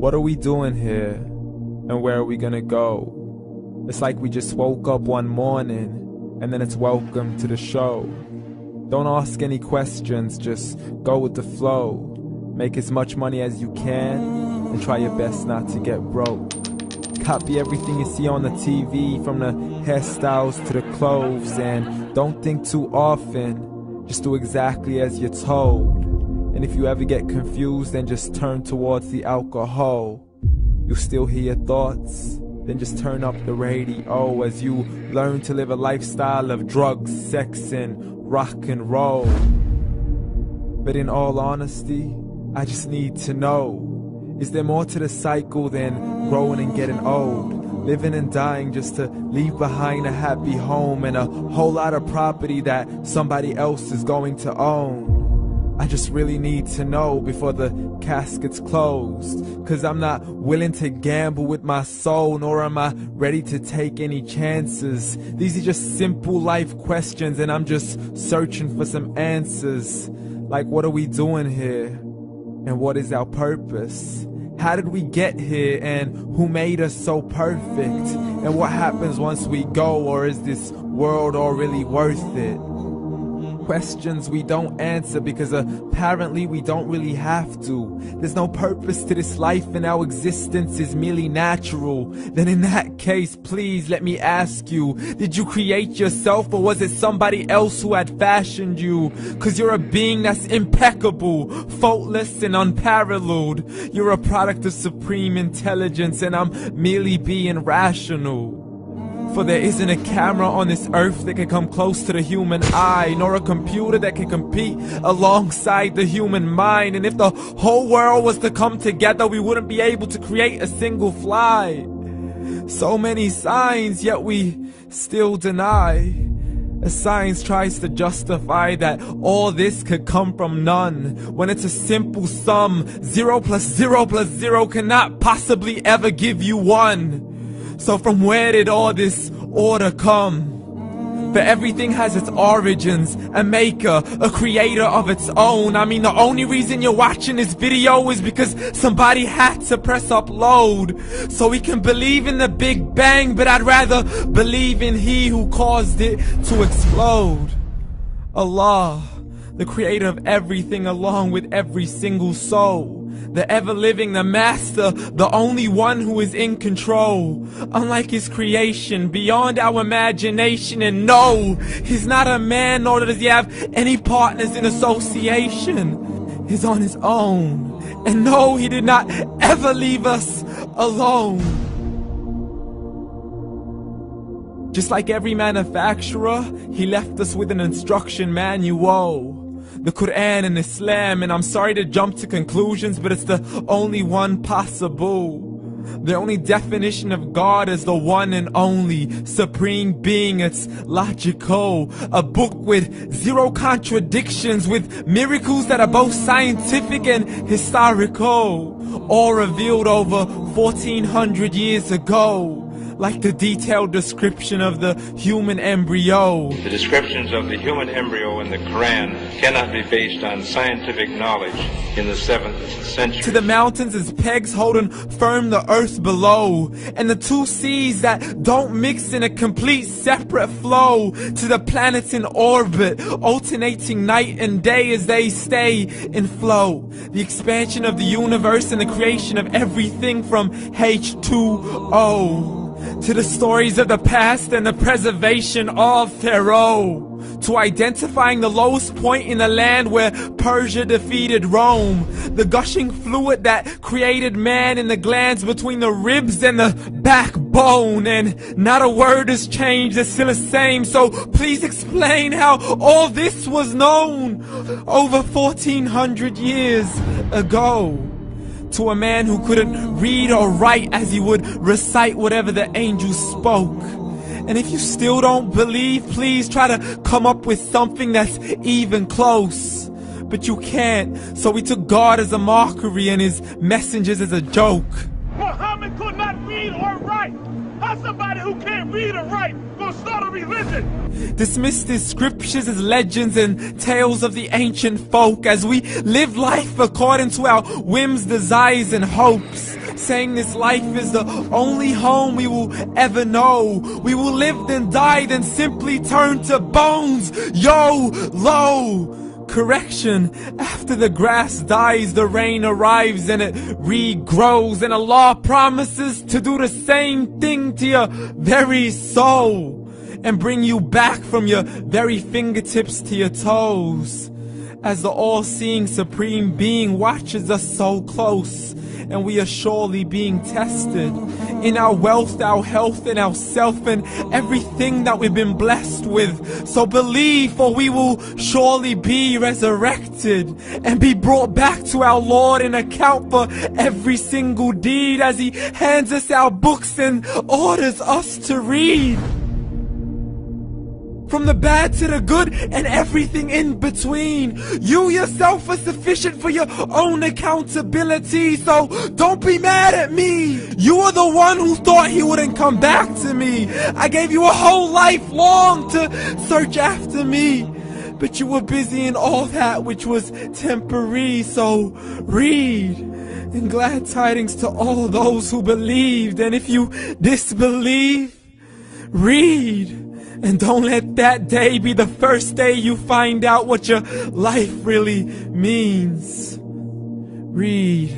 What are we doing here? And where are we gonna go? It's like we just woke up one morning and then it's welcome to the show. Don't ask any questions, just go with the flow. Make as much money as you can and try your best not to get broke. Copy everything you see on the TV, from the hairstyles to the clothes, and don't think too often, just do exactly as you're told. And if you ever get confused, then just turn towards the alcohol. You'll still hear your thoughts, then just turn up the radio as you learn to live a lifestyle of drugs, sex, and rock and roll. But in all honesty, I just need to know, is there more to the cycle than growing and getting old? Living and dying just to leave behind a happy home and a whole lot of property that somebody else is going to own. I just really need to know before the casket's closed, 'cause I'm not willing to gamble with my soul, nor am I ready to take any chances. These are just simple life questions and I'm just searching for some answers. Like, what are we doing here? And what is our purpose? How did we get here, and who made us so perfect? And what happens once we go, or is this world all really worth it? Questions we don't answer because apparently we don't really have to. There's no purpose to this life and our existence is merely natural. Then in that case, please let me ask you, did you create yourself, or was it somebody else who had fashioned you? 'Cause you're a being that's impeccable, faultless and unparalleled. You're a product of supreme intelligence and I'm merely being rational. For there isn't a camera on this earth that can come close to the human eye, nor a computer that can compete alongside the human mind. And if the whole world was to come together, we wouldn't be able to create a single fly. So many signs, yet we still deny. As science tries to justify that all this could come from none, when it's a simple sum. 0 plus 0 plus 0 cannot possibly ever give you 1. So from where did all this order come? For everything has its origins, a maker, a creator of its own. I mean, the only reason you're watching this video is because somebody had to press upload. So we can believe in the Big Bang, but I'd rather believe in He who caused it to explode. Allah, the creator of everything along with every single soul. The ever-living, the master, the only one who is in control. Unlike his creation, beyond our imagination. And no, he's not a man, nor does he have any partners in association. He's on his own. And no, he did not ever leave us alone. Just like every manufacturer, he left us with an instruction manual. The Quran and Islam, and I'm sorry to jump to conclusions, but it's the only one possible. The only definition of God is the one and only supreme being. It's logical, a book with 0 contradictions, with miracles that are both scientific and historical, all revealed over 1400 years ago. Like the detailed description of the human embryo. The descriptions of the human embryo in the Quran cannot be based on scientific knowledge in the 7th century. To the mountains as pegs holding firm the earth below, and the 2 seas that don't mix in a complete separate flow. To the planets in orbit, alternating night and day as they stay in flow. The expansion of the universe and the creation of everything from H2O. To the stories of the past and the preservation of Pharaoh. To identifying the lowest point in the land where Persia defeated Rome. The gushing fluid that created man in the glands between the ribs and the backbone. And not a word has changed, it's still the same. So please explain how all this was known over 1400 years ago. To a man who couldn't read or write, as he would recite whatever the angels spoke. And if you still don't believe, please try to come up with something that's even close. But you can't, so we took God as a mockery and his messengers as a joke. Muhammad could not read or write. How's somebody who can't read or write gonna start a religion? Dismissed his scriptures as legends and tales of the ancient folk, as we live life according to our whims, desires, and hopes. saying this life is the only home we will ever know. We will live then die, then simply turn to bones. YOLO! Correction, after the grass dies, the rain arrives and it regrows, and Allah promises to do the same thing to your very soul and bring you back from your very fingertips to your toes, as the all-seeing supreme being watches us so close, and we are surely being tested in our wealth, our health, and our self, and everything that we've been blessed with. So believe, for we will surely be resurrected and be brought back to our Lord and account for every single deed, as He hands us our books and orders us to read. From the bad to the good and everything in between. You yourself are sufficient for your own accountability, so don't be mad at me. You are the one who thought He wouldn't come back to me. I gave you a whole life long to search after me, but you were busy in all that which was temporary. So read, and glad tidings to all those who believed. And if you disbelieve, read. And don't let that day be the first day you find out what your life really means. Read.